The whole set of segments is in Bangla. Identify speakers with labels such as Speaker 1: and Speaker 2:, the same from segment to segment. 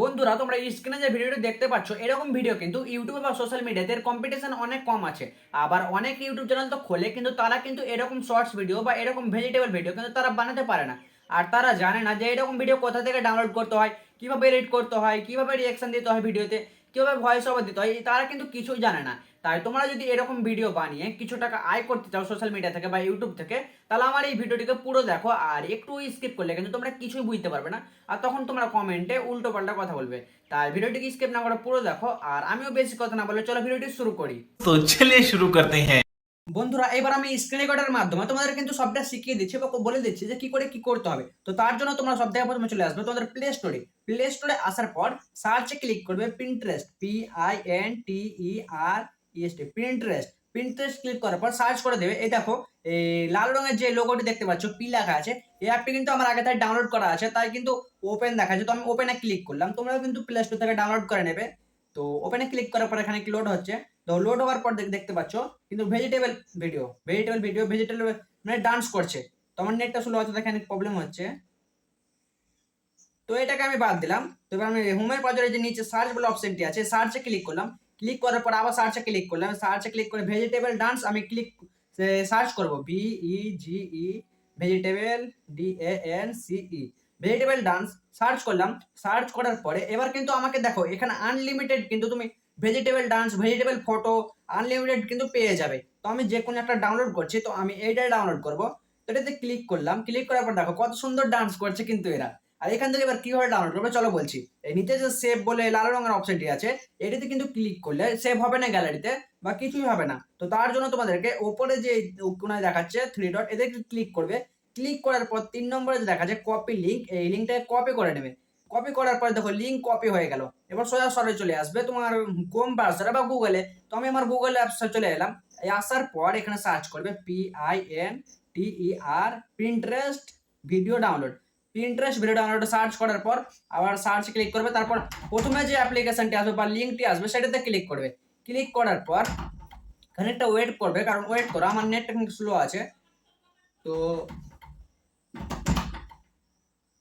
Speaker 1: বন্ধুরা তোমরা স্ক্রিনে যে ভিডিওটি দেখতে পাচ্ছ এরকম ভিডিও কিন্তু ইউটিউবে বা সোশ্যাল মিডিয়াতে এর কম্পিটিশন অনেক কম আছে। আবার অনেক ইউটিউব চ্যানেল তো খোলে কিন্তু তারা কিন্তু এরকম শর্টস ভিডিও বা এরকম ভেজিটেবল ভিডিও কিন্তু তারা বানাতে পারে না। আর তারা জানে না যে এরকম ভিডিও কোথা থেকে ডাউনলোড করতে হয়, কিভাবে এডিট করতে হয়, কিভাবে রিঅ্যাকশন দিতে হয় ভিডিওতে, কিভাবে ভয়েস ওভার দিতে হয়, তারা কিন্তু কিছুই জানে না। তাই তোমরা যদি এরকম ভিডিও বানিয়ে কিছু টাকা আয় করতে চাও সোশ্যাল মিডিয়া থেকে বা ইউটিউব থেকে, তাহলে আমার এই ভিডিওটিকে পুরো দেখো। আর একটু স্কিপ করলে কিন্তু তোমরা কিছুই বুঝতে পারবে না। আর তখন তোমরা কমেন্টে উল্টো পাল্টা কথা বলবে। তাই ভিডিওটিকে স্কিপ না করে পুরো দেখো। আর আমিও বেশি কথা না বলে চলো ভিডিওটি শুরু করি।
Speaker 2: तो चलिए शुरू करते हैं।
Speaker 1: বন্ধুরা এবার আমি স্ক্রিন রেকর্ডের মাধ্যমে তোমাদের কিন্তু সবটা শিখিয়ে দিচ্ছি বা বলে দিচ্ছি যে কি করে কি করতে হবে। তো তার জন্য তোমরা সব থেকে প্রথমে চলে আসবে তোমাদের প্লে স্টোরে আসার পর সার্চে ক্লিক করবে পিন্টারেস্ট, PINTEREST, প্রিন্টারেস্ট ক্লিক করার পর সার্চ করে দেবে। এই দেখো এই লাল রঙের যে লোগোটি দেখতে পাচ্ছ পি লেখা আছে, এই অ্যাপটি কিন্তু আমার আগে থেকে ডাউনলোড করা আছে, তাই কিন্তু ওপেন দেখাচ্ছে। তো আমি ওপেনে ক্লিক করলাম, তোমরাও কিন্তু প্লে স্টোর থেকে ডাউনলোড করে নেবে। তো ওপেনে ক্লিক করার পর এখানে লোড হচ্ছে। তো লোড হওয়ার পর দেখতে পাচ্ছ কিন্তু ভেজিটেবল মানে ডান্স করছে। তো আমার নেটটা স্লো আছে, এখানে প্রবলেম হচ্ছে। তো এটাকে আমি বাদ দিলাম। তো এবার আমি হোমের পাজরে যে নিচে সার্চ বলে অপশনটি আছে, সার্চে ক্লিক করলাম। ক্লিক করার পর আবার সার্চে ক্লিক করলাম। সার্চে ক্লিক করে ভেজিটেবল ডান্স আমি সার্চ করব, VEGE, vegetable DANCE, vegetable dance search করলাম। সার্চ করার পরে এবার কিন্তু আমাকে দেখো এখানে আনলিমিটেড কিন্তু তুমি vegetable dance, vegetable photo unlimited কিন্তু পেয়ে যাবে। তো আমি যে কোনো একটা ডাউনলোড করছি, তো আমি এইটাই ডাউনলোড করব। তো এটাতে ক্লিক করলাম। ক্লিক করার পর দেখো কত সুন্দর ডান্স করছে কিন্তু এরা। আর এখান থেকে এবার কিভাবে ডাউনলোড করবে চলো বলছি। এই নিচে যে সেভ বলে লাল রঙের অপশনটি আছে, এটিতে কিন্তু ক্লিক করলে সেভ হবে না গ্যালারিতে বা কিছুই হবে না। তো তার জন্য তোমাদেরকে ওপরে যে কোনায় দেখাচ্ছে থ্রি ডট, এতে ক্লিক করবে। ক্লিক করার পর 3 নম্বরে যে দেখাচ্ছে কপি লিঙ্ক, এই লিঙ্কটাকে কপি করে নেবে। কপি করার পর দেখো লিঙ্ক কপি হয়ে গেল। এবার সোজা সরে চলে আসবে তোমার ক্রোম ব্রাউজারে বা গুগলে। তো আমি আমার গুগল অ্যাপসে চলে এলাম। এই আসার পর এখানে সার্চ করবে PINTER, Pinterest video download. Pinterest video download search করার পর আবার সার্চ ক্লিক করবে। তারপর প্রথমে যে অ্যাপ্লিকেশনটি আসবে বা লিঙ্কটি আসবে সেটাতে ক্লিক করবে। ক্লিক করার পর খানিকটা ওয়েট করবে, কারণ ওয়েট করো, আমার নেটটা কিন্তু স্লো আছে। তো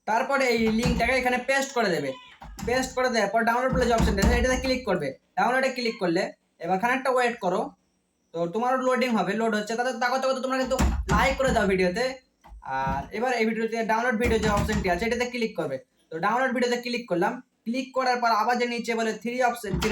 Speaker 1: তারপরে এই লিঙ্কটাকে এখানে পেস্ট করে দেবে। পেস্ট করে দেওয়ার পর ডাউনলোড বলে যে অপশনটা আছে এটাতে ক্লিক করবে। ডাউনলোডে ক্লিক করলে এবার খানিকটা ওয়েট করো। তো তোমারও লোডিং হবে, লোড হচ্ছে। তাতে তাকতে তাকতে তোমরা কিন্তু লাইক করে দাও ভিডিওতে। আর এবার এই ভিডিওতে ডাউনলোড ভিডিও যে অপশনটি আছে এটাতে ক্লিক করবে। তো ডাউনলোড ভিডিওতে ক্লিক করলাম। ক্লিক করার পর আবার যে নিচে বলে থ্রি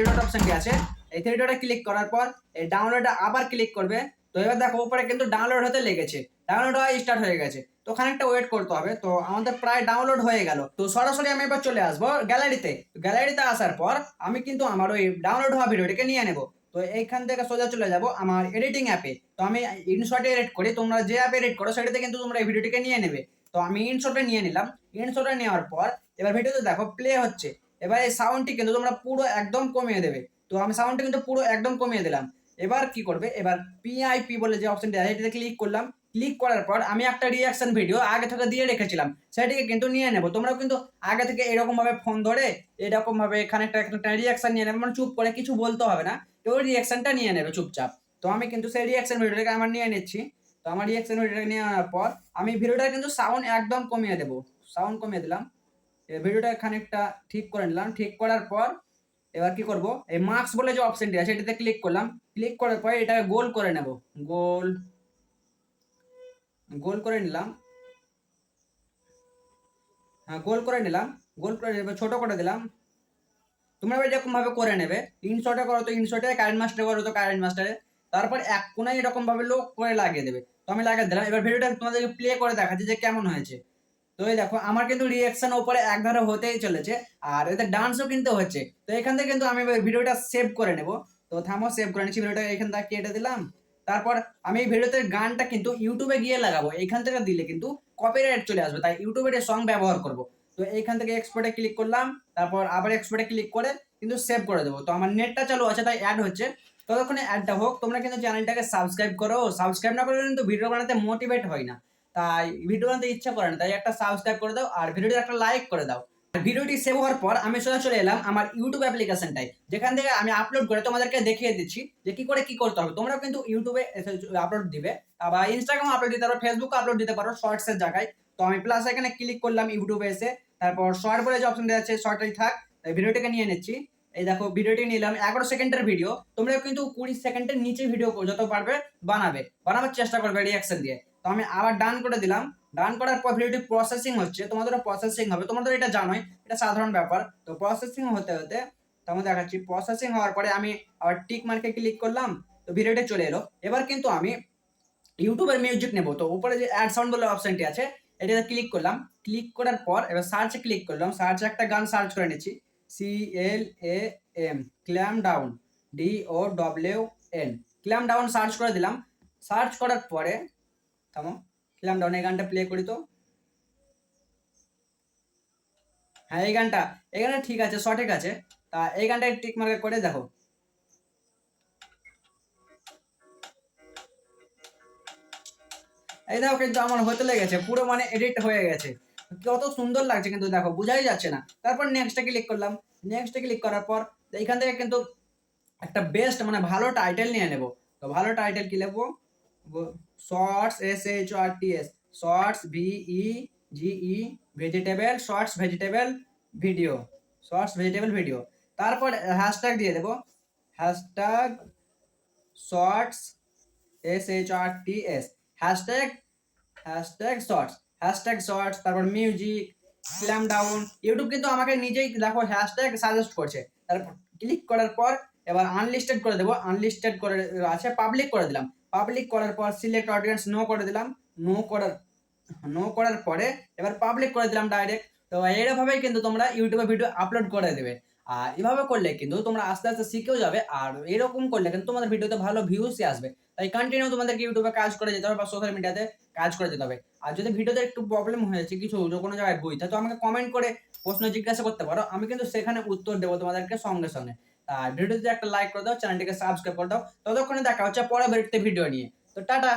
Speaker 1: ডট অপশনটি আছে, এই থ্রি ডটে ক্লিক করার পর এই ডাউনলোডে আবার ক্লিক করবে। তো এবার দেখো উপরে কিন্তু ডাউনলোড হতে লেগেছে, ডাউনলোড হওয়া স্টার্ট হয়ে গেছে। তো খানিকটা ওয়েট করতে হবে। তো আমাদের প্রায় ডাউনলোড হয়ে গেল। তো সরাসরি আমি এবার চলে আসবো গ্যালারিতে। গ্যালারিতে আসার পর আমি কিন্তু আমার ওই ডাউনলোড হওয়া ভিডিওটিকে নিয়ে নেব। তো এইখান থেকে সোজা চলে যাব আমার এডিটিং অ্যাপে। তো আমি ইনশটে এডিট করি, তোমরা যে অ্যাপে এডিট করো সেটাতে কিন্তু তোমরা এই ভিডিওটিকে নিয়ে নেবে। তো আমি ইনশটে নিয়ে নিলাম। ইনশটে নেওয়ার পর এবার ভিডিওতে দেখো প্লে হচ্ছে। এবার এই সাউন্ডটি কিন্তু তোমরা পুরো একদম কমিয়ে দেবে। তো আমি সাউন্ডটি কিন্তু পুরো একদম কমিয়ে দিলাম। এবার কি করবে, এবার PIP বলে যে অপশনটি আছে এটাতে ক্লিক করলাম। ক্লিক করার পর আমি একটা রিঅ্যাকশন ভিডিও আগে থেকে দিয়ে রেখেছিলাম, সেটিকে কিন্তু নিয়ে নেব। তোমরাও কিন্তু আগে থেকে এরকম ভাবে ফোন ধরে এরকম ভাবে এখানে একটা রিঅ্যাকশন নিয়ে নেবে, মানে চুপ করে কিছু বলতে হবে না, তো ওই রিঅ্যাকশনটা নিয়ে নেবে চুপচাপ। তো আমি কিন্তু সেই রিঅ্যাকশন ভিডিওটাকে আমার নিয়ে নিচ্ছি। তো আমার রিঅ্যাকশন ভিডিওটাকে নিয়ে নেওয়ার পর আমি ভিডিওটা কিন্তু সাউন্ড একদম কমিয়ে দেবো। সাউন্ড কমিয়ে দিলাম। ভিডিওটা খানিকটা ঠিক করে নিলাম। ঠিক করার পর এবার কি করব, এই মার্কস বলে যে অপশনটি আছে এটাতে ক্লিক করলাম। ক্লিক করার পর এটাকে গোল করে নেব। গোল গোল করে নিলাম। হ্যাঁ, গোল করে নিলাম। গোল করে ছোট করে দিলাম। তোমরা এরকম ভাবে করে নেবে। ইনশটে করো তো ইনশটে, কারেন্ট মাস্টারে করো তো কারেন্ট মাস্টারে। তারপর এক কোনায় এরকম ভাবে লোক করে লাগিয়ে দেবে। তো আমি লাগিয়ে দিলাম। এবার ভিডিওটা তোমাদেরকে প্লে করে দেখাচ্ছি যে কেমন হয়েছে। তো এই দেখো আমার কিন্তু রিঅ্যাকশন উপরে একধারে হতেই চলেছে, আর এতে ডান্সও কিন্তু হচ্ছে। তো এখান থেকে কিন্তু আমি ভিডিওটা সেভ করে নেব। তো থামো, সেভ করে নিচ্ছি। ভিডিওটা এখান থেকে কেটে দিলাম। তারপর আমি এই ভিডিওতে গানটা কিন্তু ইউটিউবে গিয়ে লাগাবো। এইখান থেকে দিলে কিন্তু কপিরাইট চলে আসবে, তাই ইউটিউবের সং ব্যবহার করব। তো এইখান থেকে এক্সপোর্টে ক্লিক করলাম। তারপর আবার এক্সপোর্টে ক্লিক করে কিন্তু সেভ করে দেবো। তো আমার নেটটা চালু আছে তাই অ্যাড হচ্ছে। ততক্ষণে অ্যাডটা হোক। তোমরা কিন্তু চ্যানেলটাকে সাবস্ক্রাইব করো। সাবস্ক্রাইব না করলে কিন্তু ভিডিও বানাতে মোটিভেট হয় না, তাই ভিডিও বানাতে ইচ্ছা করে না, তাই একটা সাবস্ক্রাইব করে দাও আর ভিডিওটি একটা লাইক করে দাও। ভিডিওটি সেভ হওয়ার পর আমি সোজা চলে এলাম আমার ইউটিউব অ্যাপ্লিকেশনটাই, যেখান থেকে আমি আপলোড করে তোমাদেরকে দেখিয়ে দিচ্ছি যে কি করে কি করতে হবে। তোমরাও কিন্তু ইউটিউবে আপলোড দিবে বা ইনস্টাগ্রামে আপলোড দিতে পারো, ফেসবুকে আপলোড দিতে পারো শর্টসের জায়গায়। তো আমি প্লাস এখানে ক্লিক করলাম ইউটিউবে এসে। তারপর শর্ট বলে যে অপশনটা আছে শর্টটাই থাক, এই ভিডিওটাকে নিয়ে নিচ্ছি। এই দেখো ভিডিওটি নিলাম 11 সেকেন্ডের ভিডিও। তোমরা কিন্তু 20 সেকেন্ডের নিচে ভিডিও যত পারবে বানাবার চেষ্টা করবে রিঅ্যাকশন দিয়ে। তো আমি আবার ডান করে দিলাম। ডান করার পর ভিডিওটি প্রসেসিং হচ্ছে, তোমাদেরও প্রসেসিং হবে, তোমাদের এটা জানোই, এটা সাধারণ ব্যাপার। তো প্রসেসিং হতে হতে তোমাদের দেখাচ্ছি। প্রসেসিং হওয়ার পরে আমি আবার টিক মার্কে ক্লিক করলাম, তো ভিডিওটি চলে এলো। এবার কিন্তু আমি ইউটিউবের মিউজিক নেব। তো উপরে যে অ্যাড সাউন্ড বলে অপশনটি আছে, এটাতে ক্লিক করলাম। ক্লিক করার পর এবার সার্চে ক্লিক করলাম। সার্চে একটা গান সার্চ করে নিচ্ছি, CLAM, clam down, DOWN, clam down search করে দিলাম। সার্চ করার পরে থামো, ক্ল্যাম ডাউন এই গানটা প্লে করি। তো হ্যাঁ, এই গানটা ঠিক আছে, সঠিক আছে। তা এই গানটা টিক মার্ক করে দেখো। এই দেখো কিন্তু আমার হতে লেগেছে, পুরো মানে এডিট হয়ে গেছে, কত সুন্দর লাগছে কিন্তু দেখো, বোঝাই যাচ্ছে না। তারপর নেক্সটে ক্লিক করলাম। নেক্সটে ক্লিক করার পর এইখান থেকে কিন্তু একটা বেস্ট মানে ভালো টাইটেল নিয়ে নেব। তো ভালো টাইটেল কি লিখবো? Shorts, SHORTS, shorts VEGE, vegetable, shorts vegetable video, shorts vegetable video. তারপর হ্যাশট্যাগ দিয়ে দেবো, hashtag shorts, SHORTS, hashtag shorts, তারপর মিউজিক, ক্ল্যাম ডাউন। ইউটিউব কিন্তু আমাকে নিজেই দেখো হ্যাশট্যাগ সাজেস্ট করছে। তারপর ক্লিক করার পর এবার আনলিস্টেড করে দেবো। আনলিস্টেড করে আছে, পাবলিক করে দিলাম। পাবলিক করার পর সিলেক্ট অডিয়েন্স নো করে দিলাম। নো করার পরে এবার পাবলিক করে দিলাম ডাইরেক্ট। তো এইভাবেই কিন্তু তোমরা ইউটিউবে ভিডিও আপলোড করে দেবে। আর এভাবে করলে কিন্তু তোমরা আস্তে আস্তে শিখেও যাবে, আর এরকম করলে কিন্তু তোমাদের ভিডিওতে ভালো ভিউসই আসবে। তাই কন্টিনিউ তোমাদেরকে ইউটিউবে কাজ করে যেতে হবে বা সোশ্যাল মিডিয়াতে কাজ করে যেতে হবে। আর যদি ভিডিওতে একটু প্রবলেম হয়েছে, কিছু কোনো জায়গায় বুঝতে, তো আমাকে কমেন্ট করে প্রশ্ন জিজ্ঞাসা করতে পারো, আমি কিন্তু সেখানে উত্তর দেবো তোমাদেরকে সঙ্গে সঙ্গে। আর ভিডিওতে একটা লাইক করে দাও, চ্যানেলটিকে সাবস্ক্রাইব করে দাও। ততক্ষণে দেখা হচ্ছে পরবর্তী ভিডিও নিয়ে। তো টাটা।